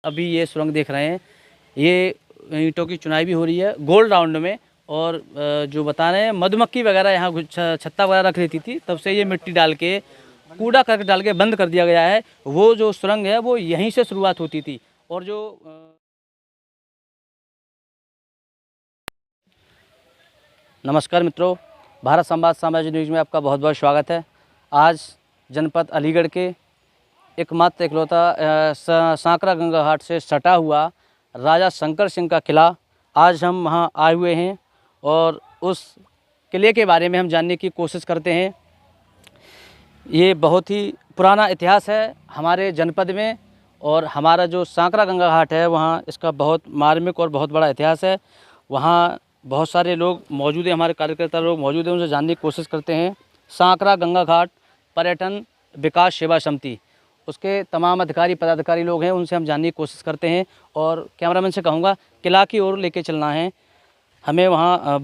अभी ये सुरंग देख रहे हैं, ये ईंटों की चुनाई भी हो रही है गोल राउंड में। और जो बता रहे हैं मधुमक्खी वगैरह यहाँ छत्ता वगैरह रख लेती थी, तब से ये मिट्टी डाल के कूड़ा करके डाल के बंद कर दिया गया है। वो जो सुरंग है वो यहीं से शुरुआत होती थी। और जो नमस्कार मित्रों, भारत संवाद साम्राज्य न्यूज़ में आपका बहुत बहुत स्वागत है। आज जनपद अलीगढ़ के एकमात्र इकलौता सांकरा गंगा घाट से सटा हुआ राजा शंकर सिंह का किला, आज हम वहां आए हुए हैं और उस किले के बारे में हम जानने की कोशिश करते हैं। ये बहुत ही पुराना इतिहास है हमारे जनपद में, और हमारा जो सांकरा गंगा घाट है वहाँ इसका बहुत मार्मिक और बहुत बड़ा इतिहास है। वहाँ बहुत सारे लोग मौजूद हैं, हमारे कार्यकर्ता लोग मौजूद हैं, उनसे जानने की कोशिश करते हैं। सांकरा गंगा घाट पर्यटन विकास सेवा समिति, उसके तमाम अधिकारी पदाधिकारी लोग हैं, उनसे हम जानने की कोशिश करते हैं। और कैमरामैन से कहूँगा किला की ओर लेके चलना है हमें। वहाँ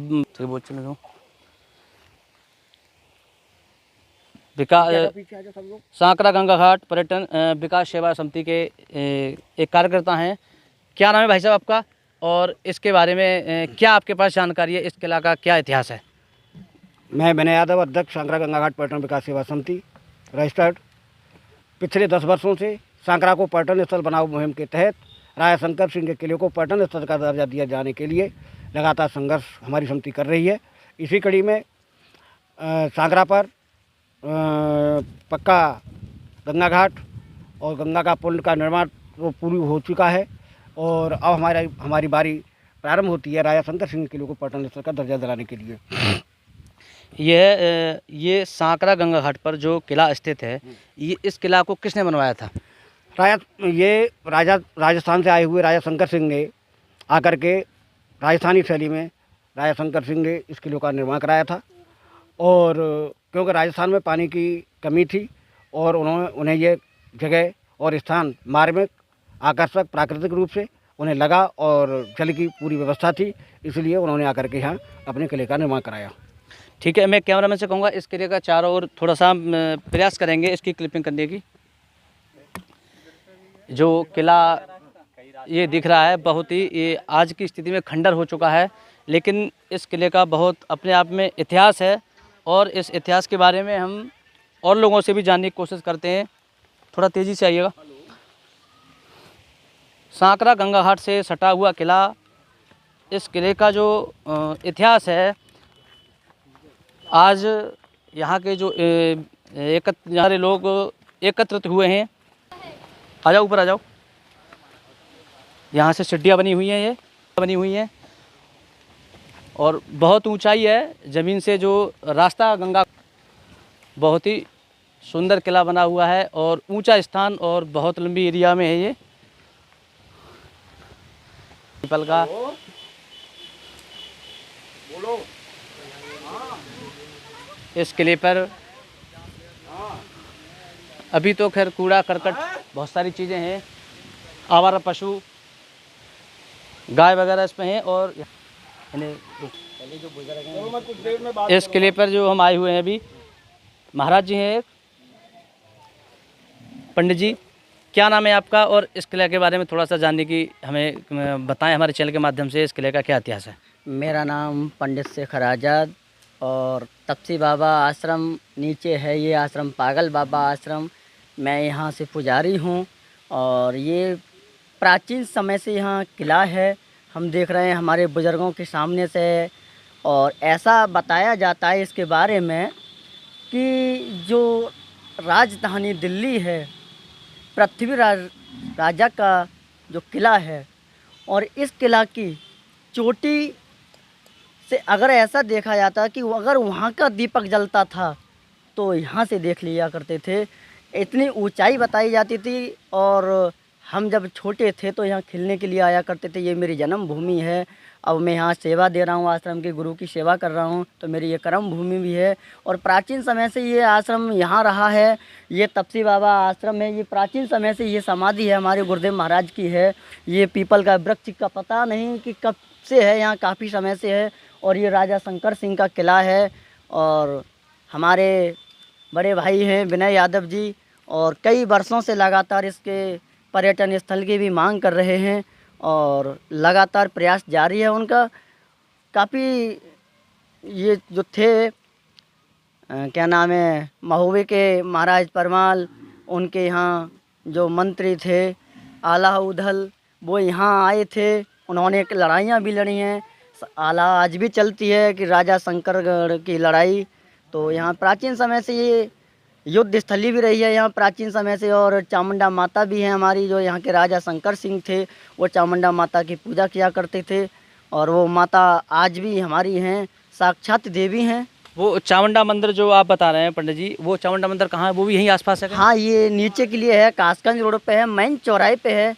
सांकरा गंगा घाट पर्यटन विकास सेवा समिति के एक कार्यकर्ता हैं। क्या नाम है भाई साहब आपका, और इसके बारे में क्या आपके पास जानकारी है, इस किला का क्या इतिहास है? मैं विनय यादव, अध्यक्ष सांकरा गंगा घाट पर्यटन विकास सेवा समिति रजिस्टर्ड। पिछले 10 वर्षों से सांकरा को पर्यटन स्थल बनाओ मुहिम के तहत राजा शंकर सिंह के किले को पर्यटन स्थल का दर्जा दिया जाने के लिए लगातार संघर्ष हमारी समिति कर रही है। इसी कड़ी में सांकरा पर पक्का गंगा घाट और गंगा का पुल का निर्माण वो पूरी हो चुका है, और अब हमारी बारी प्रारंभ होती है राजा शंकर सिंह किले को पर्यटन स्थल का दर्जा दिलाने के लिए। ये सांकरा गंगा घाट पर जो किला स्थित है, ये इस किला को किसने बनवाया था? राजस्थान से आए हुए राजा शंकर सिंह ने आकर के राजस्थानी शैली में राजा शंकर सिंह ने इस किले का निर्माण कराया था। और क्योंकि राजस्थान में पानी की कमी थी और उन्हें ये जगह और स्थान मार्मिक आकर्षक प्राकृतिक रूप से उन्हें लगा और जल की पूरी व्यवस्था थी, इसलिए उन्होंने आकर के यहाँ अपने किले का निर्माण कराया। ठीक है, मैं कैमरामैन से कहूँगा इस किले का चारों ओर थोड़ा सा प्रयास करेंगे इसकी क्लिपिंग करने की। जो किला ये दिख रहा है बहुत ही ये आज की स्थिति में खंडर हो चुका है, लेकिन इस किले का बहुत अपने आप में इतिहास है, और इस इतिहास के बारे में हम और लोगों से भी जानने की कोशिश करते हैं। थोड़ा तेज़ी से आइएगा। सांकरा गंगा घाट से सटा हुआ किला, इस किले का जो इतिहास है, आज यहाँ के जो सारे लोग एकत्रित हुए हैं। आ जाओ, ऊपर आ जाओ। यहाँ से सीढ़ियाँ बनी हुई हैं, ये बनी हुई हैं, और बहुत ऊंचाई है ज़मीन से जो रास्ता गंगा। बहुत ही सुंदर किला बना हुआ है और ऊंचा स्थान, और बहुत लंबी एरिया में है ये पीपल का। इस किले पर अभी तो खैर कूड़ा करकट बहुत सारी चीज़ें हैं, आवारा पशु गाय वगैरह इसमें हैं। और इस किले पर जो हम आए हुए हैं अभी, महाराज जी हैं एक, पंडित जी, क्या नाम है आपका, और इस किले के बारे में थोड़ा सा जानने की हमें बताएं हमारे चैनल के माध्यम से, इस किले का क्या इतिहास है? मेरा नाम पंडित शेखर आज़ाद, और तपसी बाबा आश्रम नीचे है, ये आश्रम पागल बाबा आश्रम। मैं यहाँ से पुजारी हूँ, और ये प्राचीन समय से यहाँ किला है। हम देख रहे हैं हमारे बुज़ुर्गों के सामने से, और ऐसा बताया जाता है इसके बारे में कि जो राजधानी दिल्ली है, पृथ्वीराज राजा का जो किला है, और इस किला की चोटी से अगर ऐसा देखा जाता कि अगर वहाँ का दीपक जलता था तो यहाँ से देख लिया करते थे। इतनी ऊंचाई बताई जाती थी, और हम जब छोटे थे तो यहाँ खेलने के लिए आया करते थे। ये मेरी जन्मभूमि है। अब मैं यहाँ सेवा दे रहा हूँ, आश्रम के गुरु की सेवा कर रहा हूँ, तो मेरी ये कर्म भूमि भी है। और प्राचीन समय से ये आश्रम यहाँ रहा है। ये तपसी बाबा आश्रम है, ये प्राचीन समय से ये समाधि है हमारे गुरुदेव महाराज की है। ये पीपल का वृक्ष का पता नहीं कि कब से है, यहाँ काफ़ी समय से है। और ये राजा शंकर सिंह का किला है, और हमारे बड़े भाई हैं विनय यादव जी, और कई वर्षों से लगातार इसके पर्यटन स्थल की भी मांग कर रहे हैं और लगातार प्रयास जारी है उनका। काफ़ी ये जो थे क्या नाम है, महोबे के महाराज परमाल, उनके यहाँ जो मंत्री थे आला उधल, वो यहाँ आए थे। उन्होंने एक लड़ाइयाँ भी लड़ी हैं। आला आज भी चलती है कि राजा शंकरगढ़ की लड़ाई। तो यहाँ प्राचीन समय से ये युद्ध स्थली भी रही है यहाँ प्राचीन समय से। और चामुंडा माता भी हैं हमारी, जो यहाँ के राजा शंकर सिंह थे वो चामुंडा माता की पूजा किया करते थे। और वो माता आज भी हमारी हैं, साक्षात देवी हैं। वो चामुंडा मंदिर जो आप बता रहे हैं पंडित जी, वो चामुंडा मंदिर कहाँ है? वो भी यहीं आसपास है क्या? हाँ, ये नीचे के लिए है, कासगंज रोड पे है, मेन चौराहे पे है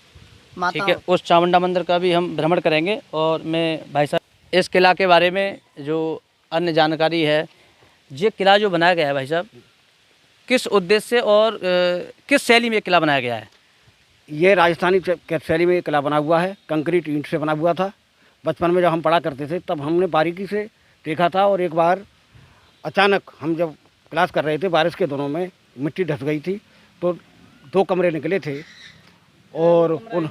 माता। ठीक है, उस चामुंडा मंदिर का भी हम भ्रमण करेंगे। और मैं भाई साहब इस किला के बारे में जो अन्य जानकारी है, ये किला जो बनाया गया है भाई साहब, किस उद्देश्य से और किस शैली में ये किला बनाया गया है? ये राजस्थानी शैली में किला बना हुआ है, कंक्रीट ईंट से बना हुआ था। बचपन में जब हम पढ़ा करते थे तब हमने बारीकी से देखा था। और एक बार अचानक हम जब क्लास कर रहे थे, बारिश के दिनों में मिट्टी धस गई थी, तो 2 कमरे निकले थे और उन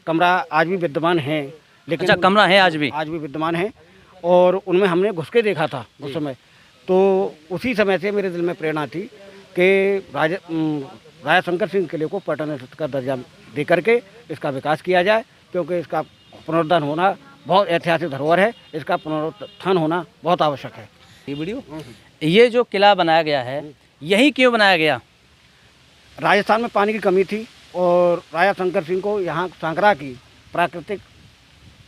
कमरा आज भी विद्यमान है। लेकिन अच्छा, कमरा है आज भी? आज भी विद्यमान है। और उनमें हमने घुस के देखा था उस समय। तो उसी समय से मेरे दिल में प्रेरणा थी कि राजा शंकर सिंह किले को पर्यटन स्थल का दर्जा दे करके इसका विकास किया जाए, क्योंकि इसका पुनरुद्धार होना बहुत ऐतिहासिक धरोहर है। इसका पुनरुत्थान होना बहुत आवश्यक है। ये वीडियो, ये जो किला बनाया गया है, यही क्यों बनाया गया? राजस्थान में पानी की कमी थी और राजा शंकर सिंह को यहाँ सांकरा की प्राकृतिक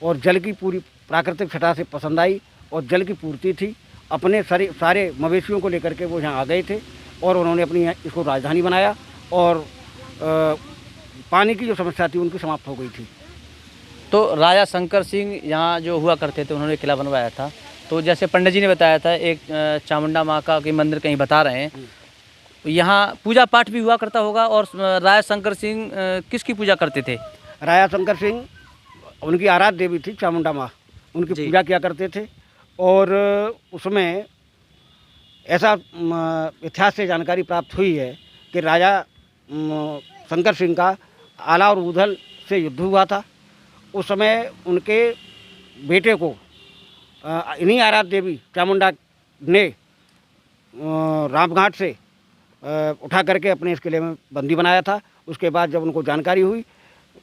और जल की पूरी प्राकृतिक छटा से पसंद आई और जल की पूर्ति थी। अपने सारे मवेशियों को लेकर के वो यहाँ आ गए थे और उन्होंने अपनी इसको राजधानी बनाया और पानी की जो समस्या थी उनकी समाप्त हो गई थी। तो राजा शंकर सिंह यहाँ जो हुआ करते थे, उन्होंने किला बनवाया था। तो जैसे पंडित जी ने बताया था, एक चामुंडा माँ का की मंदिर कहीं बता रहे हैं, यहाँ पूजा पाठ भी हुआ करता होगा। और राजा शंकर सिंह किसकी पूजा करते थे? राजा शंकर सिंह उनकी आराध्य देवी थी चामुंडा माँ, उनकी पूजा किया करते थे। और उसमें ऐसा इतिहास से जानकारी प्राप्त हुई है कि राजा शंकर सिंह का आला और उधल से युद्ध हुआ था। उस समय उनके बेटे को इन्हीं आराध्य देवी चामुंडा ने रामघाट से उठा करके अपने इस किले में बंदी बनाया था। उसके बाद जब उनको जानकारी हुई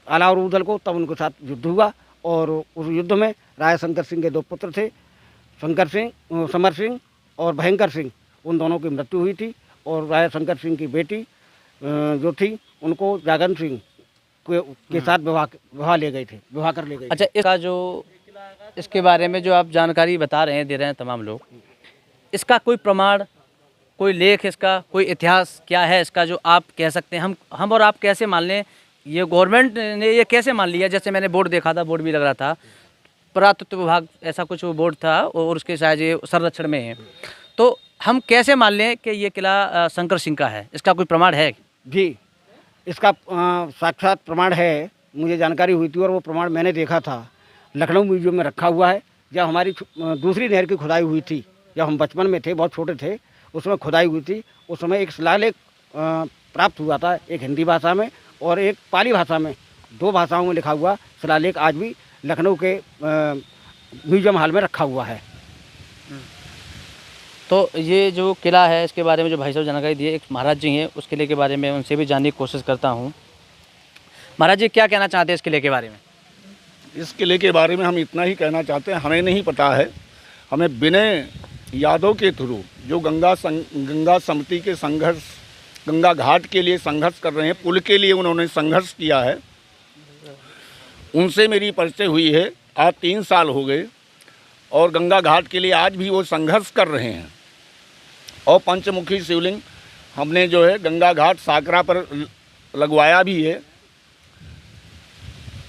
आला और उधल को, तब उनके साथ युद्ध हुआ और उस युद्ध में राजा शंकर सिंह के 2 पुत्र थे, समर सिंह और भयंकर सिंह, उन दोनों की मृत्यु हुई थी। और राजा शंकर सिंह की बेटी जो थी उनको जागन सिंह के साथ विवाह कर ले गए। अच्छा, इसका जो इसके बारे में जो आप जानकारी बता रहे हैं, दे रहे हैं तमाम लोग, इसका कोई प्रमाण, कोई लेख, इसका कोई इतिहास क्या है इसका जो आप कह सकते हैं? हम और आप कैसे मान लें? ये गवर्नमेंट ने ये कैसे मान लिया? जैसे मैंने बोर्ड देखा था, बोर्ड भी लग रहा था, पुरातत्व विभाग ऐसा कुछ बोर्ड था और उसके शायद ये संरक्षण में है। तो हम कैसे मान लें कि ये किला शंकर सिंह का है? इसका कोई प्रमाण है? जी, इसका साक्षात प्रमाण है। मुझे जानकारी हुई थी और वो प्रमाण मैंने देखा था। लखनऊ म्यूजियम में रखा हुआ है। जब हमारी दूसरी नहर की खुदाई हुई थी, जब हम बचपन में थे, बहुत छोटे थे, उसमें खुदाई हुई थी। उस समय एक शिलालेख प्राप्त हुआ था, एक हिंदी भाषा में और एक पाली भाषा में, 2 भाषाओं में लिखा हुआ शिलालेख आज भी लखनऊ के म्यूजियम हॉल में रखा हुआ है। तो ये जो किला है, इसके बारे में जो भाई साहब जानकारी दिए, एक महाराज जी हैं, उस किले के बारे में उनसे भी जानने की कोशिश करता हूँ। महाराज जी, क्या कहना चाहते हैं इस किले के बारे में? इस किले के बारे में हम इतना ही कहना चाहते हैं, हमें नहीं पता है। हमें विनय यादव के थ्रू जो गंगा समिति के संघर्ष, गंगा घाट के लिए संघर्ष कर रहे हैं, पुल के लिए उन्होंने संघर्ष किया है, उनसे मेरी परिचय हुई है। आज 3 साल हो गए और गंगा घाट के लिए आज भी वो संघर्ष कर रहे हैं। और पंचमुखी शिवलिंग हमने जो है गंगा घाट साकरा पर लगवाया भी है।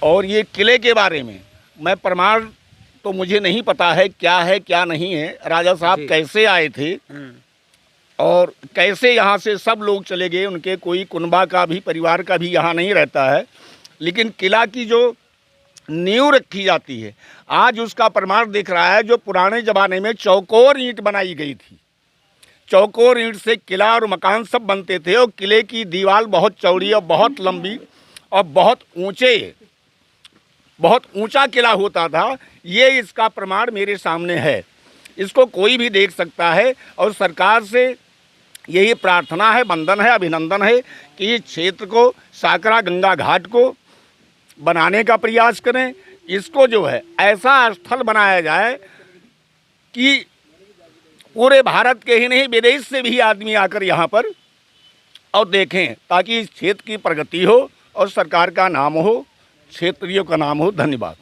और ये किले के बारे में मैं प्रमाण तो मुझे नहीं पता है क्या नहीं है। राजा साहब कैसे आए थे और कैसे यहाँ से सब लोग चले गए, उनके कोई कुनबा का भी, परिवार का भी यहाँ नहीं रहता है। लेकिन किला की जो नींव रखी जाती है, आज उसका प्रमाण दिख रहा है। जो पुराने ज़माने में चौकोर ईंट बनाई गई थी, चौकोर ईंट से किला और मकान सब बनते थे और किले की दीवार बहुत चौड़ी और बहुत लंबी और बहुत ऊंचा किला होता था। ये इसका प्रमाण मेरे सामने है, इसको कोई भी देख सकता है। और सरकार से यही प्रार्थना है, वंदन है, अभिनंदन है कि इस क्षेत्र को, साकरा गंगा घाट को बनाने का प्रयास करें। इसको जो है ऐसा स्थल बनाया जाए कि पूरे भारत के ही नहीं, विदेश से भी आदमी आकर यहाँ पर और देखें, ताकि इस क्षेत्र की प्रगति हो और सरकार का नाम हो, क्षेत्रियों का नाम हो। धन्यवाद।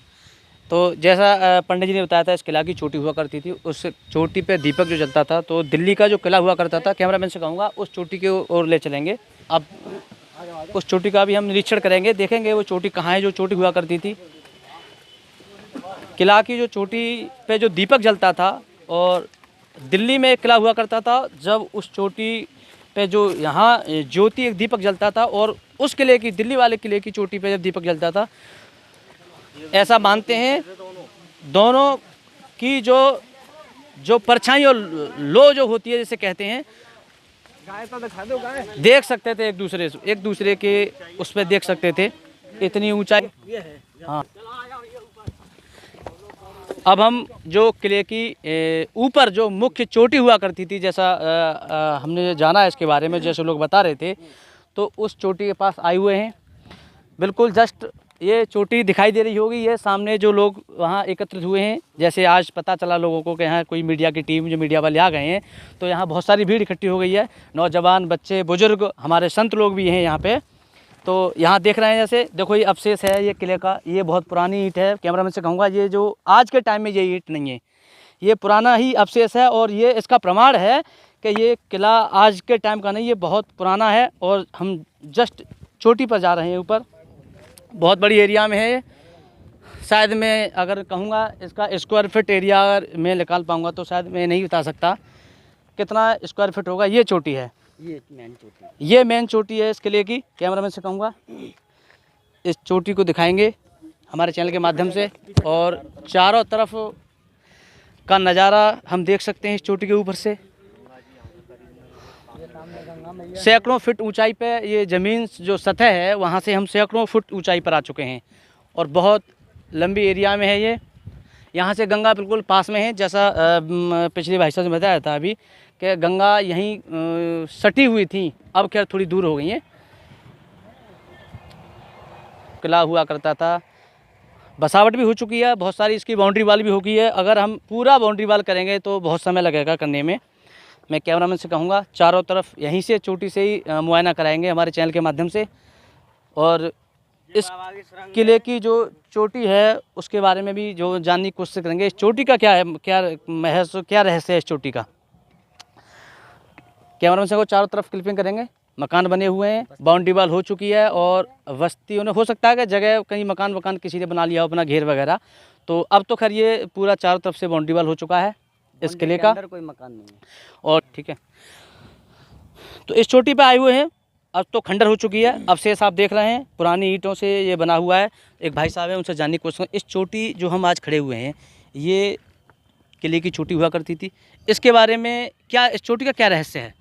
तो जैसा पंडित जी ने बताया था, इस किला की चोटी हुआ करती थी, उस चोटी पे दीपक जो जलता था। तो दिल्ली का जो किला हुआ करता था, कैमरामैन से कहूँगा उस चोटी की ओर ले चलेंगे। अब उस चोटी का भी हम निरीक्षण करेंगे, देखेंगे वो चोटी कहाँ है जो चोटी हुआ करती थी। किला की जो चोटी पे जो दीपक जलता था, और दिल्ली में एक किला हुआ करता था, जब उस चोटी पे जो यहाँ ज्योति एक दीपक जलता था, और उस किले की, दिल्ली वाले किले की चोटी पे जब दीपक जलता था, ऐसा मानते हैं दोनों की जो परछाई और लो जो होती है, जैसे कहते हैं, देख सकते थे एक दूसरे के उस पर देख सकते थे, इतनी ऊंचाई। हाँ, अब हम जो किले की ऊपर जो मुख्य चोटी हुआ करती थी, जैसा हमने जाना है इसके बारे में, जैसे लोग बता रहे थे, तो उस चोटी के पास आए हुए हैं। बिल्कुल जस्ट ये चोटी दिखाई दे रही होगी, ये सामने जो लोग वहाँ एकत्रित हुए हैं। जैसे आज पता चला लोगों को कि यहाँ कोई मीडिया की टीम, जो मीडिया वाले आ गए हैं, तो यहाँ बहुत सारी भीड़ इकट्ठी हो गई है। नौजवान, बच्चे, बुजुर्ग, हमारे संत लोग भी हैं यहाँ पे। तो यहाँ देख रहे हैं, जैसे देखो ये अवशेष है ये किले का, ये बहुत पुरानी ईंट है। कैमरामैन से कहूँगा ये जो आज के टाइम में ये ईंट नहीं है, ये पुराना ही अवशेष है, और ये इसका प्रमाण है कि ये किला आज के टाइम का नहीं, ये बहुत पुराना है। और हम जस्ट चोटी पर जा रहे हैं ऊपर, बहुत बड़ी एरिया में है। शायद मैं अगर कहूँगा इसका स्क्वायर फीट एरिया अगर मैं निकाल पाऊँगा तो शायद मैं नहीं बता सकता कितना स्क्वायर फीट होगा। ये चोटी है, ये मेन चोटी है इस किले की। कैमरामैन से कहूँगा इस चोटी को दिखाएंगे हमारे चैनल के माध्यम से, और चारों तरफ का नज़ारा हम देख सकते हैं इस चोटी के ऊपर से। सैकड़ों फीट ऊंचाई पे ये ज़मीन जो सतह है, वहाँ से हम सैकड़ों फुट ऊंचाई पर आ चुके हैं, और बहुत लंबी एरिया में है ये। यहाँ से गंगा बिल्कुल पास में है, जैसा पिछले भाई साहब ने बताया था अभी कि गंगा यहीं सटी हुई थी, अब खैर थोड़ी दूर हो गई है। किला हुआ करता था, बसावट भी हो चुकी है, बहुत सारी इसकी बाउंड्री वाल भी हो गई है। अगर हम पूरा बाउंड्री वाल करेंगे तो बहुत समय लगेगा करने में। मैं कैमरामैन से कहूँगा चारों तरफ यहीं से चोटी से ही मुआयना कराएंगे हमारे चैनल के माध्यम से, और इस किले की जो चोटी है उसके बारे में भी जो जानने की कोशिश करेंगे। इस चोटी का क्या है, क्या रहस्य है इस चोटी का। कैमरामैन से को चारों तरफ क्लिपिंग करेंगे। मकान बने हुए हैं, बाउंड्री वाल हो चुकी है, और बस्तियों ने, हो सकता है कि जगह कहीं मकान किसी ने बना लिया हो अपना घेर वगैरह, तो अब तो खैर ये पूरा चारों तरफ से बाउंड्री वाल हो चुका है इस किले का, कोई मकान नहीं है। और ठीक है, तो इस चोटी पे आए हुए हैं। अब तो खंडर हो चुकी है, अवशेष आप देख रहे हैं, पुरानी ईंटों से ये बना हुआ है। एक भाई साहब हैं, उनसे जानने की कोशिश। इस चोटी जो हम आज खड़े हुए हैं, ये किले की चोटी हुआ करती थी, इसके बारे में क्या, इस चोटी का क्या रहस्य है?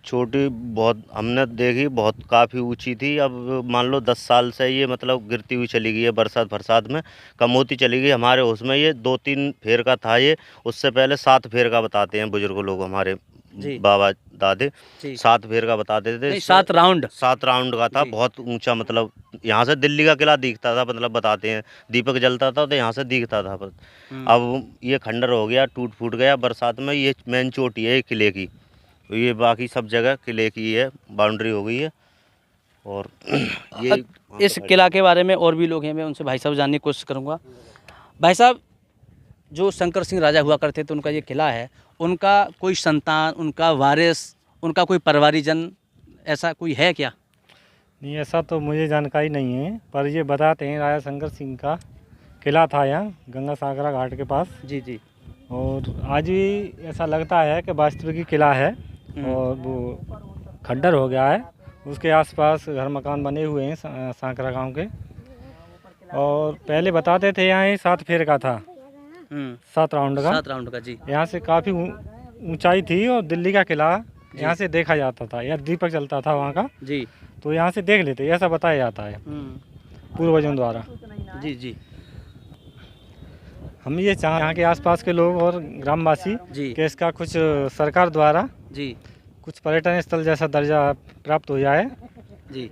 छोटी बहुत हमने देखी, बहुत काफ़ी ऊंची थी। अब मान लो 10 साल से ये मतलब गिरती हुई चली गई है, बरसात में कम होती चली गई। हमारे उसमें ये 2-3 फेर का था, ये उससे पहले 7 फेर का बताते हैं बुजुर्ग लोग, हमारे बाबा दादे 7 फेर का बताते थे। 7 राउंड का था, बहुत ऊंचा। मतलब यहाँ से दिल्ली का किला दिखता था, मतलब बताते हैं दीपक जलता था तो यहाँ से दिखता था। अब ये खंडर हो गया, टूट फूट गया बरसात में। ये मेन चोटी है किले की, ये बाकी सब जगह किले की है, बाउंड्री हो गई है। और ये इस किला के बारे में और भी लोग हैं, मैं उनसे भाई साहब जानने की कोशिश करूँगा। भाई साहब, जो शंकर सिंह राजा हुआ करते थे, उनका ये किला है, उनका कोई संतान, उनका वारिस, उनका कोई परिवारीजन ऐसा कोई है क्या? नहीं, ऐसा तो मुझे जानकारी नहीं है, पर ये बताते हैं राजा शंकर सिंह का किला था यहाँ गंगा सागरा घाट के पास। जी। और आज भी ऐसा लगता है कि वास्तविक किला है, और वो खंडर हो गया है। उसके आसपास घर मकान बने हुए हैं सांकरा गांव के। और पहले बताते थे यहाँ 7 फेर का था, 7 राउंड का जी। यहाँ से काफ़ी ऊंचाई थी, और दिल्ली का किला यहाँ से देखा जाता था, यहाँ दीपक जलता था वहाँ का जी। तो यहाँ से देख लेते, ऐसा बताया जाता है पूर्वजों द्वारा। जी जी हम ये चाहें यहाँ के आसपास के लोग और ग्रामवासी जी कि इसका कुछ सरकार द्वारा जी कुछ पर्यटन स्थल जैसा दर्जा प्राप्त हो जाए, जी।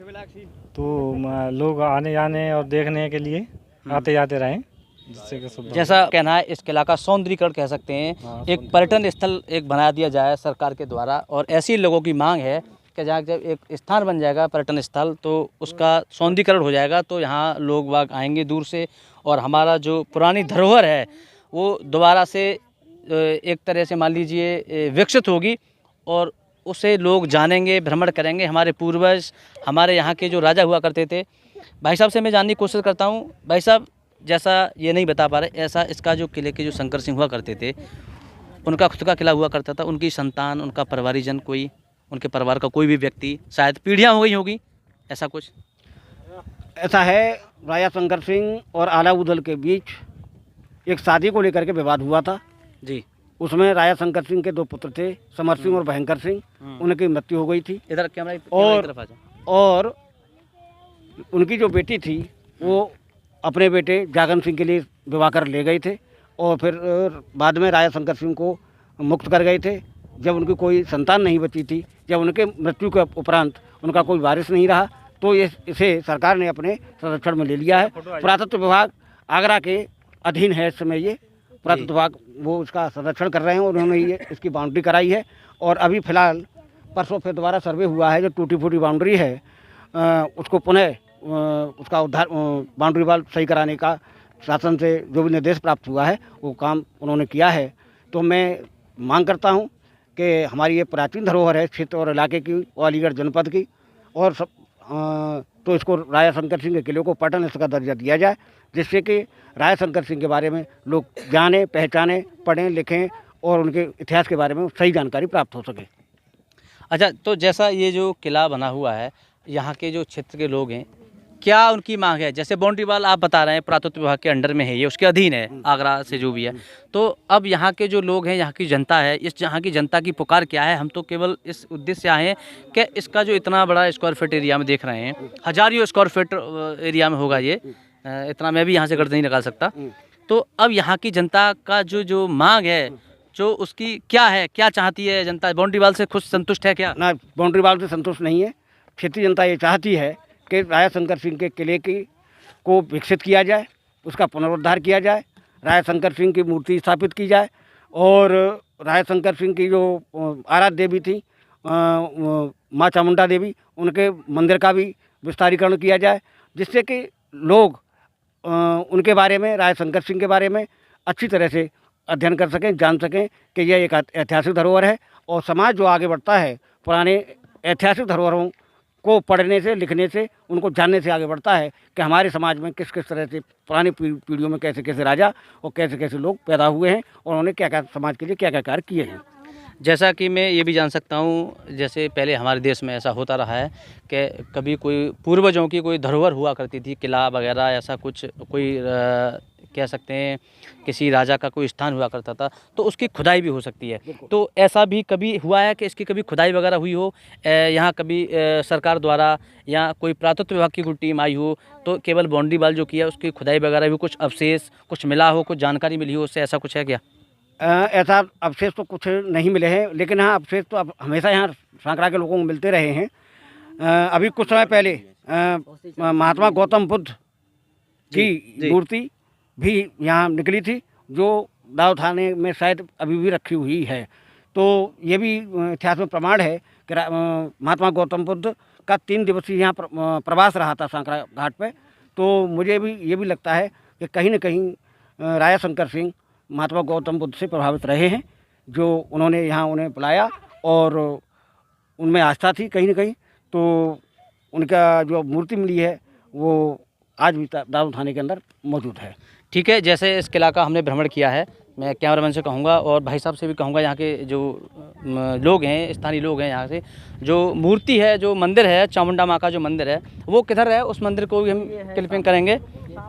तो लोग आने जाने और देखने के लिए आते जाते रहें, जिससे कि सुविधा। जैसा कहना है, इस किला का सौंदर्यीकरण कह सकते हैं, हाँ, एक पर्यटन स्थल एक बना दिया जाए सरकार के द्वारा, और ऐसी लोगों की मांग है कि जहाँ जब एक स्थान बन जाएगा पर्यटन स्थल तो उसका सौंदर्यीकरण हो जाएगा, तो यहाँ लोग बाग आएंगे दूर से, और हमारा जो पुरानी धरोहर है वो दोबारा से एक तरह से मान लीजिए विकसित होगी, और उसे लोग जानेंगे, भ्रमण करेंगे। हमारे पूर्वज, हमारे यहाँ के जो राजा हुआ करते थे, भाई साहब से मैं जानने की कोशिश करता हूँ। भाई साहब, जैसा ये नहीं बता पा रहे, ऐसा इसका जो किले के जो शंकर सिंह हुआ करते थे, उनका खुद का किला हुआ करता था, उनकी संतान, उनका परिवारीजन, कोई उनके परिवार का कोई भी व्यक्ति, शायद पीढ़ियाँ हो गई होगी, ऐसा कुछ? ऐसा है, राजा शंकर सिंह और आलाउद्दौला के बीच एक शादी को लेकर के विवाद हुआ था जी। उसमें राजा शंकर सिंह के 2 पुत्र थे, समर सिंह और भयंकर सिंह। उनकी मृत्यु हो गई थी। इधर कैमरा और- की तरफ आ जाओ। और उनकी जो बेटी थी वो अपने बेटे जागन सिंह के लिए विवाह कर ले गए थे, और फिर बाद में राजा शंकर सिंह को मुक्त कर गए थे। जब उनकी कोई संतान नहीं बची थी, जब उनके मृत्यु के उपरांत उनका कोई वारिस नहीं रहा, तो इसे सरकार ने अपने संरक्षण में ले लिया है। पुरातत्व विभाग आगरा के अधीन है इस समय। ये पुरातत्व विभाग वो इसका संरक्षण कर रहे हैं, और उन्होंने ये इसकी बाउंड्री कराई है। और अभी फ़िलहाल परसों फिर दोबारा सर्वे हुआ है, जो टूटी फूटी बाउंड्री है उसको पुनः उसका उद्धार, बाउंड्री वाल सही कराने का शासन से जो भी निर्देश प्राप्त हुआ है वो काम उन्होंने किया है। तो मैं मांग करता हूँ कि हमारी ये प्राचीन धरोहर है क्षेत्र और इलाके की, और अलीगढ़ जनपद की, और सब तो इसको राजा शंकर सिंह के किले को पर्यटन स्थल का दर्जा दिया जाए, जिससे कि राजा शंकर सिंह के बारे में लोग जानें, पहचानें, पढ़ें, लिखें, और उनके इतिहास के बारे में सही जानकारी प्राप्त हो सके। अच्छा, तो जैसा ये जो किला बना हुआ है, यहाँ के जो क्षेत्र के लोग हैं, क्या उनकी मांग है? जैसे बाउंड्री वाल आप बता रहे हैं पुरातत्व विभाग के अंडर में है, ये उसके अधीन है, आगरा से जो भी है। तो अब यहाँ के जो लोग हैं, यहाँ की जनता है, इस यहाँ की जनता की पुकार क्या है? हम तो केवल इस उद्देश्य से आए हैं कि इसका जो इतना बड़ा स्क्वायर फीट एरिया में देख रहे हैं, हजारों स्क्वायर फीट एरिया में होगा ये, इतना मैं भी यहाँ से गर्द नहीं निकाल सकता। तो अब यहाँ की जनता का जो मांग है, जो उसकी क्या है, क्या चाहती है जनता? बाउंड्री वाल से खुश संतुष्ट है क्या? ना, बाउंड्री वाल से संतुष्ट नहीं है। क्षेत्रीय जनता ये चाहती है कि राजा शंकर सिंह के किले को विकसित किया जाए, उसका पुनरुद्धार किया जाए, राजा शंकर सिंह की मूर्ति स्थापित की जाए, और राजा शंकर सिंह की जो आराध्य देवी थी माँ चामुंडा देवी, उनके मंदिर का भी विस्तारीकरण किया जाए, जिससे कि लोग उनके बारे में, राजा शंकर सिंह के बारे में अच्छी तरह से अध्ययन कर सकें, जान सकें कि यह एक ऐतिहासिक धरोहर है। और समाज जो आगे बढ़ता है, पुराने ऐतिहासिक धरोहरों को पढ़ने से, लिखने से, उनको जानने से आगे बढ़ता है कि हमारे समाज में किस किस तरह से पुरानी पीढ़ियों में कैसे कैसे राजा और कैसे कैसे लोग पैदा हुए हैं, और उन्होंने क्या क्या समाज के लिए क्या क्या कार्य किए हैं। जैसा कि मैं ये भी जान सकता हूँ, जैसे पहले हमारे देश में ऐसा होता रहा है कि कभी कोई पूर्वजों की कोई धरोहर हुआ करती थी, किला वगैरह, ऐसा कुछ कोई कह सकते हैं किसी राजा का कोई स्थान हुआ करता था, तो उसकी खुदाई भी हो सकती है। तो ऐसा भी कभी हुआ है कि इसकी कभी खुदाई वगैरह हुई हो यहाँ कभी सरकार द्वारा, या कोई पुरातत्व विभाग की कोई टीम आई हो, तो केवल बाउंड्री वाल जो किया उसकी खुदाई वगैरह भी कुछ अवशेष कुछ मिला हो, कुछ जानकारी मिली हो उससे, ऐसा कुछ है क्या? ऐसा अवशेष तो कुछ नहीं मिले हैं, लेकिन हाँ, अवशेष तो अब हमेशा यहाँ सांकरा के लोगों को मिलते रहे हैं। अभी कुछ समय पहले महात्मा गौतम बुद्ध की मूर्ति भी यहाँ निकली थी, जो दाऊ थाने में शायद अभी भी रखी हुई है। तो ये भी इतिहास में प्रमाण है कि महात्मा गौतम बुद्ध का 3 दिवसीय यहाँ प्रवास रहा था सांकरा घाट पे। तो मुझे भी ये भी लगता है कि कहीं न कहीं राजा शंकर सिंह महात्मा गौतम बुद्ध से प्रभावित रहे हैं, जो उन्होंने यहाँ उन्हें बुलाया और उनमें आस्था थी कहीं न कहीं। तो उनका जो मूर्ति मिली है वो आज भी दाऊ थाने के अंदर मौजूद है। ठीक है, जैसे इस किला का हमने भ्रमण किया है, मैं कैमरामैन से कहूँगा और भाई साहब से भी कहूँगा, यहाँ के जो लोग हैं, स्थानीय लोग हैं, यहाँ से जो मूर्ति है, जो मंदिर है, चामुंडा माँ का जो मंदिर है, वो किधर है, उस मंदिर को भी हम क्लिपिंग करेंगे।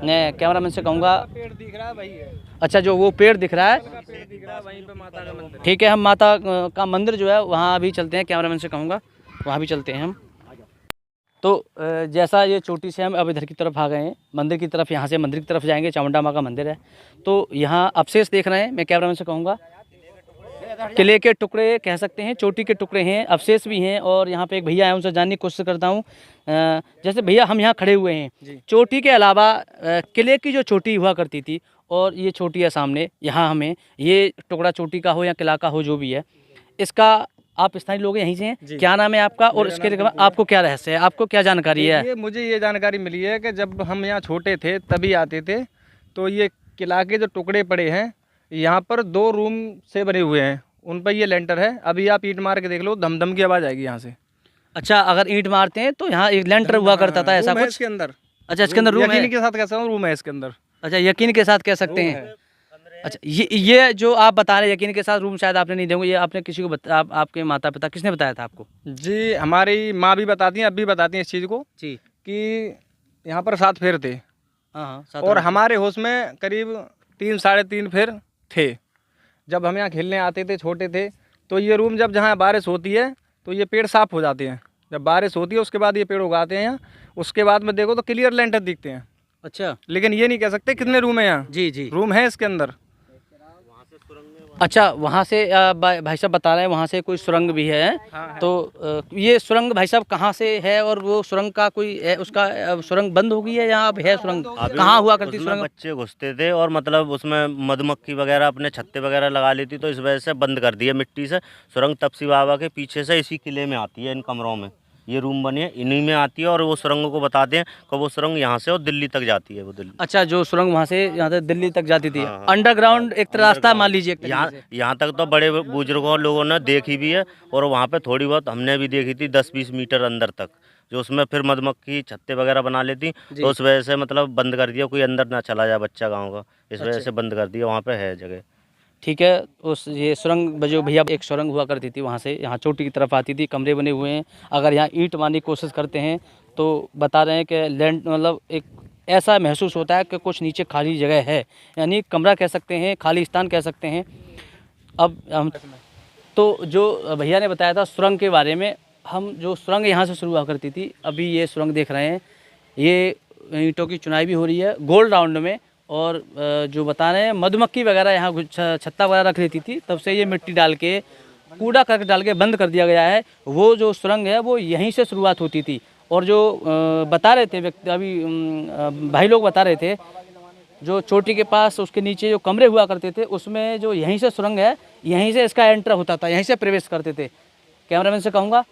मैं कैमरामैन से कहूँगा, पेड़ दिख रहा है भाई है। अच्छा, जो वो पेड़ दिख रहा है, वहीं पे माता का मंदिर। ठीक है, हम माता का मंदिर जो है वहाँ अभी चलते हैं, कैमरामैन से कहूँगा वहाँ भी चलते हैं हम। तो जैसा ये चोटी से हम अब इधर की तरफ आ गए हैं मंदिर की तरफ, यहाँ से मंदिर की तरफ जाएंगे, चामुंडा माँ का मंदिर है। तो यहाँ अवशेष देख रहे हैं, मैं कैमरामैन से कहूँगा किले के टुकड़े कह सकते हैं, चोटी के टुकड़े हैं, अवशेष भी हैं। और यहाँ पे एक भैया हैं, उनसे जानने की कोशिश करता हूँ। जैसे भैया हम यहाँ खड़े हुए हैं, चोटी के अलावा किले की जो चोटी हुआ करती थी और ये चोटी है सामने, यहाँ हमें ये टुकड़ा चोटी का हो या किला का हो जो भी है, इसका आप स्थानीय लोग यहीं से हैं, क्या नाम है आपका और इसके आपको क्या रहस्य है, आपको क्या जानकारी है? ये मुझे ये जानकारी मिली है कि जब हम यहाँ छोटे थे तभी आते थे, तो ये किला के जो टुकड़े पड़े हैं यहाँ पर 2 रूम से बने हुए हैं, उन पर ये लेंटर है। अभी आप ईंट मार के देख लो, धम की आवाज़ आएगी यहाँ से। अच्छा, अगर ईंट मारते हैं तो यहाँ एक लेंटर हुआ करता था, ऐसा कुछ इसके अंदर? अच्छा, इसके अंदर रूम है, यकीन के साथ कह सकता हूँ रूम है इसके अंदर। अच्छा, यकीन के साथ कह सकते हैं। अच्छा, ये जो आप बता रहे हैं यकीन के साथ रूम, शायद आपने नहीं देखा, ये आपने किसी को आपके माता पिता किसने बताया था आपको? जी, हमारी माँ भी बताती हैं, अब भी बताती हैं इस चीज़ को जी, कि यहाँ पर 7 फेर थे। हाँ, और हमारे होश में करीब 3 साढ़े 3 फेर थे। जब हम यहाँ खेलने आते थे छोटे थे, तो ये रूम जब जहाँ बारिश होती है तो ये पेड़ साफ़ हो जाते हैं। जब बारिश होती है उसके बाद ये पेड़ उगाते हैं यहाँ, उसके बाद में देखो तो क्लियर लेंटर दिखते हैं। अच्छा, लेकिन ये नहीं कह सकते कितने रूम है यहाँ। जी जी, रूम है इसके अंदर। अच्छा, वहाँ से भाई साहब बता रहे हैं वहाँ से कोई सुरंग भी है। हाँ, तो ये सुरंग भाई साहब कहाँ से है और वो सुरंग का कोई उसका सुरंग बंद हो गई है या अब है सुरंग? कहाँ हुआ करती सुरंग? बच्चे घुसते थे और मतलब उसमें मधुमक्खी वगैरह अपने छत्ते वगैरह लगा लेती, तो इस वजह से बंद कर दिया मिट्टी से। सुरंग तपसी बाबा के पीछे से इसी किले में आती है, इन कमरों में ये रूम बनी है, इन्हीं में आती है। और वो सुरंग को बताते हैं कि वो सुरंग यहाँ से और दिल्ली तक जाती है। वो दिल्ली, अच्छा, जो सुरंग वहाँ से यहाँ से दिल्ली तक जाती थी, हाँ, अंडरग्राउंड एक रास्ता मान लीजिए। यहाँ तक तो बड़े बुजुर्गों लोगों ने देखी भी है, और वहाँ पे थोड़ी बहुत हमने भी देखी थी 10-20 मीटर अंदर तक, जो उसमें फिर मधुमक्खी छत्ते वगैरह बना लेती। तो उस वजह से मतलब बंद कर दिया, कोई अंदर ना चला जाए बच्चा गाँव का, इस वजह से बंद कर दिया। वहाँ पे है जगह। ठीक है, उस ये सुरंग जो भैया एक सुरंग हुआ करती थी, वहाँ से यहाँ चोटी की तरफ आती थी, कमरे बने हुए हैं। अगर यहाँ ईंट मारने की कोशिश करते हैं तो बता रहे हैं कि लैंड मतलब एक ऐसा महसूस होता है कि कुछ नीचे खाली जगह है, यानी कमरा कह सकते हैं, खाली स्थान कह सकते हैं। अब हम तो जो भैया ने बताया था सुरंग के बारे में, हम जो सुरंग यहाँ से शुरू हुआ करती थी, अभी ये सुरंग देख रहे हैं, ये ईंटों की चुनाई भी हो रही है गोल राउंड में। और जो बता रहे हैं मधुमक्खी वगैरह यहाँ छत्ता वगैरह रख लेती थी, तब से ये मिट्टी डाल के कूड़ा करके डाल के बंद कर दिया गया है। वो जो सुरंग है वो यहीं से शुरुआत होती थी। और जो बता रहे थे व्यक्ति, अभी भाई लोग बता रहे थे, जो चोटी के पास उसके नीचे जो कमरे हुआ करते थे उसमें जो यहीं से सुरंग है, यहीं से इसका एंटर होता था, यहीं से प्रवेश करते थे। कैमरामैन से कहूँगा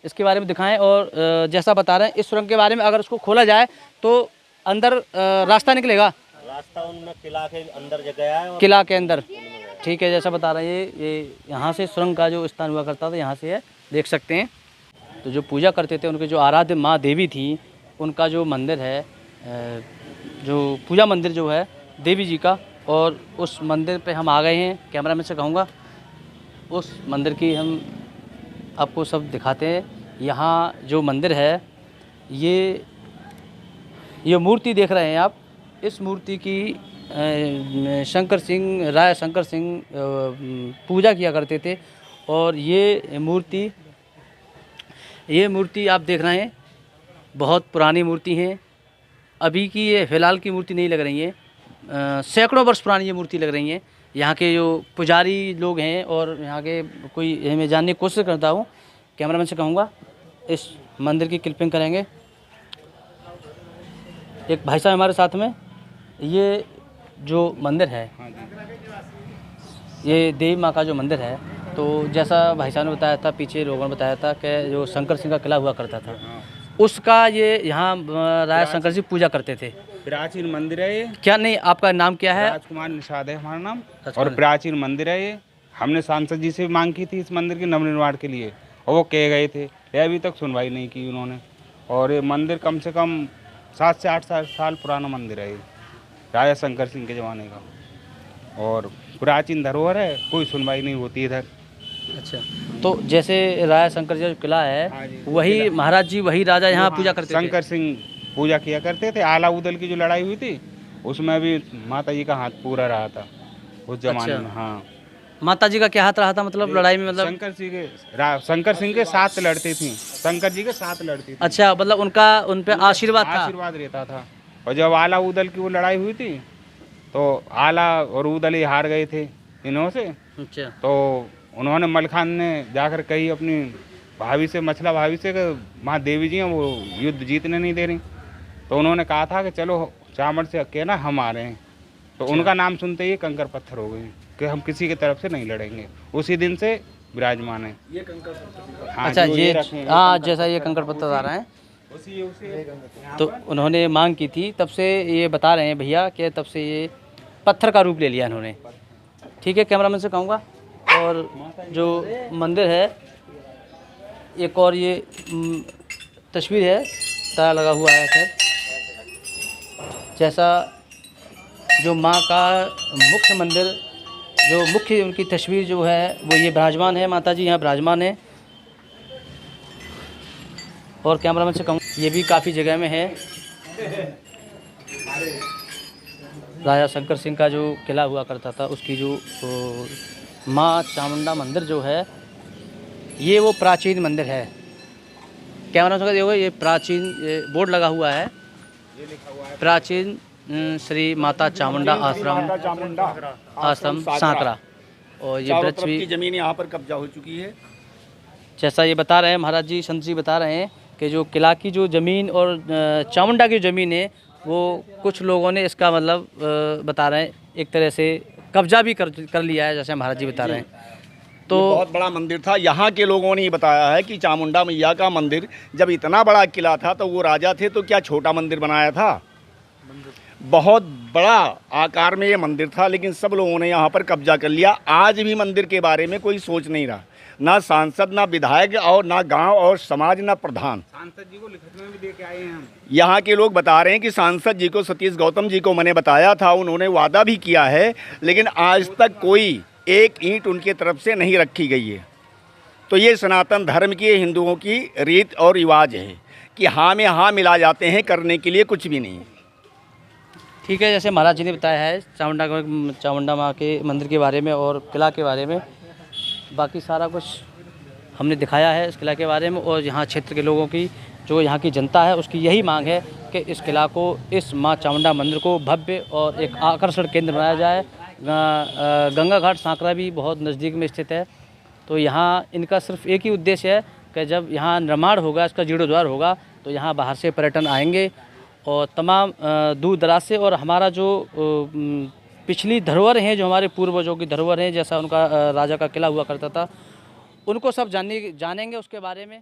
इसके बारे में दिखाएं। और जैसा बता रहे हैं इस सुरंग के बारे में, अगर उसको खोला जाए तो अंदर रास्ता निकलेगा। रास्ता उनमें किला के अंदर जगह है, किला के अंदर, ठीक है, जैसा बता रहे हैं ये यहाँ से सुरंग का जो स्थान हुआ करता था, यहाँ से है, देख सकते हैं। तो जो पूजा करते थे उनके जो आराध्य माँ देवी थी, उनका जो मंदिर है, जो पूजा मंदिर जो है देवी जी का, और उस मंदिर पे हम आ गए हैं। कैमरामैन से कहूँगा उस मंदिर की हम आपको सब दिखाते हैं। यहाँ जो मंदिर है, ये मूर्ति देख रहे हैं आप, इस मूर्ति की शंकर सिंह, राय शंकर सिंह पूजा किया करते थे। और ये मूर्ति आप देख रहे हैं बहुत पुरानी मूर्ति है, अभी की ये फ़िलहाल की मूर्ति नहीं लग रही है, सैकड़ों वर्ष पुरानी ये मूर्ति लग रही है। यहाँ के जो पुजारी लोग हैं और यहाँ के कोई मैं जानने की कोशिश करता हूँ, कैमरामैन से कहूँगा इस मंदिर की क्लिपिंग करेंगे। एक भाई साहब हमारे साथ में, ये जो मंदिर है, ये देवी माँ का जो मंदिर है, तो जैसा भाई साहब ने बताया था, पीछे लोगों ने बताया था कि जो शंकर सिंह का किला हुआ करता था, उसका ये यहाँ राय शंकर जी पूजा करते थे। प्राचीन मंदिर है ये। क्या नहीं, आपका नाम क्या है? राजकुमार निषाद है हमारा नाम, और प्राचीन मंदिर है ये। हमने सांसद जी से मांग की थी इस मंदिर के नवनिर्माण के लिए, और वो कह गए थे, अभी तक सुनवाई नहीं की उन्होंने। और ये मंदिर कम से कम 7 से 8 साल पुराना मंदिर है ये, राजा शंकर सिंह के ज़माने का, और प्राचीन धरोहर है, कोई सुनवाई नहीं होती इधर। अच्छा, तो जैसे राजा शंकर जी का किला है, वही महाराज जी, वही राजा यहाँ पूजा करते थे। शंकर सिंह पूजा किया करते थे। आला उदल की जो लड़ाई हुई थी उसमें भी माता जी का हाथ पूरा रहा था उस जमाने में। हाँ, माता जी का क्या हाथ रहा था मतलब लड़ाई में मतलब? शंकर सिंह के साथ लड़ती थी, शंकर जी के साथ लड़ती थी। अच्छा, मतलब उनका उन पे आशीर्वाद था। आशीर्वाद रहता था। और जब आला उदल की वो लड़ाई हुई थी तो आला और उदल ही हार गए थे इन्हों से। अच्छा। तो उन्होंने मलखान ने जाकर कही अपनी भाभी से, मछला भाभी से, कि माँ देवी जी हैं वो युद्ध जीतने नहीं दे रही। तो उन्होंने कहा था कि चलो चामड़ से के ना हम आ रहे हैं। तो उनका नाम सुनते ही कंकर पत्थर हो गई कि हम किसी की तरफ से नहीं लड़ेंगे। उसी दिन से विराजमान है ये कंकर पत्थर। हाँ, अच्छा, जो ये रखे हैं, हाँ जैसा ये कंकड़ पत्थर आ रहे हैं, तो उन्होंने मांग की थी, तब से ये बता रहे हैं भैया कि तब से ये पत्थर का रूप ले लिया इन्होंने। ठीक है, कैमरामैन से कहूँगा। और जो मंदिर है, एक और ये तस्वीर है, ताला लगा हुआ है। खैर, जैसा जो माँ का मुख्य मंदिर, जो मुख्य उनकी तस्वीर जो है वो ये विराजमान है, माता जी यहाँ विराजमान है। और कैमरामैन से कहूँ, ये भी काफ़ी जगह में है। राजा शंकर सिंह का जो किला हुआ करता था, उसकी जो माँ चामुंडा मंदिर जो है, ये वो प्राचीन मंदिर है। कैमरा से देखो, ये प्राचीन बोर्ड लगा हुआ है, प्राचीन श्री माता चामुंडा आश्रम सांकरा। और ये वृक्ष भी, की जमीन यहाँ पर कब्जा हो चुकी है। जैसा ये बता रहे हैं महाराज जी, संत जी बता रहे हैं कि जो किला की जो ज़मीन और चामुंडा की ज़मीन है, वो कुछ लोगों ने इसका मतलब बता रहे हैं एक तरह से कब्जा भी कर लिया है, जैसे महाराज जी बता रहे हैं। तो बहुत बड़ा मंदिर था। यहाँ के लोगों ने ही बताया है कि चामुंडा मैया का मंदिर जब इतना बड़ा किला था तो वो राजा थे, तो क्या छोटा मंदिर बनाया था? बहुत बड़ा आकार में ये मंदिर था, लेकिन सब लोगों ने यहाँ पर कब्जा कर लिया। आज भी मंदिर के बारे में कोई सोच नहीं रहा, ना सांसद, ना विधायक, और ना गांव और समाज, ना प्रधान। सांसद जी को लिखत में भी दे के आए हैं हम। यहाँ के लोग बता रहे हैं कि सांसद जी को, सतीश गौतम जी को मैंने बताया था, उन्होंने वादा भी किया है, लेकिन आज तक कोई एक ईंट उनकी तरफ से नहीं रखी गई है। तो ये सनातन धर्म की, हिंदुओं की रीत और रिवाज है कि हाँ में हाँ मिला जाते हैं, करने के लिए कुछ भी नहीं। ठीक है, जैसे महाराज जी ने बताया है चामुंडा माँ के मंदिर के बारे में और किला के बारे में, बाकी सारा कुछ हमने दिखाया है इस किला के बारे में। और यहाँ क्षेत्र के लोगों की, जो यहाँ की जनता है, उसकी यही मांग है कि इस किला को, इस माँ चामुंडा मंदिर को भव्य और एक आकर्षण केंद्र बनाया जाए। गंगा घाट सांकरा भी बहुत नज़दीक में स्थित है, तो यहाँ इनका सिर्फ एक ही उद्देश्य है कि जब यहाँ निर्माण होगा, इसका जीर्णोद्धार होगा, तो यहाँ बाहर से पर्यटन आएंगे और तमाम दूर दराज से। और हमारा जो पिछली धरोहर हैं, जो हमारे पूर्वजों की धरोहर हैं, जैसा उनका राजा का किला हुआ करता था, उनको सब जानेंगे उसके बारे में।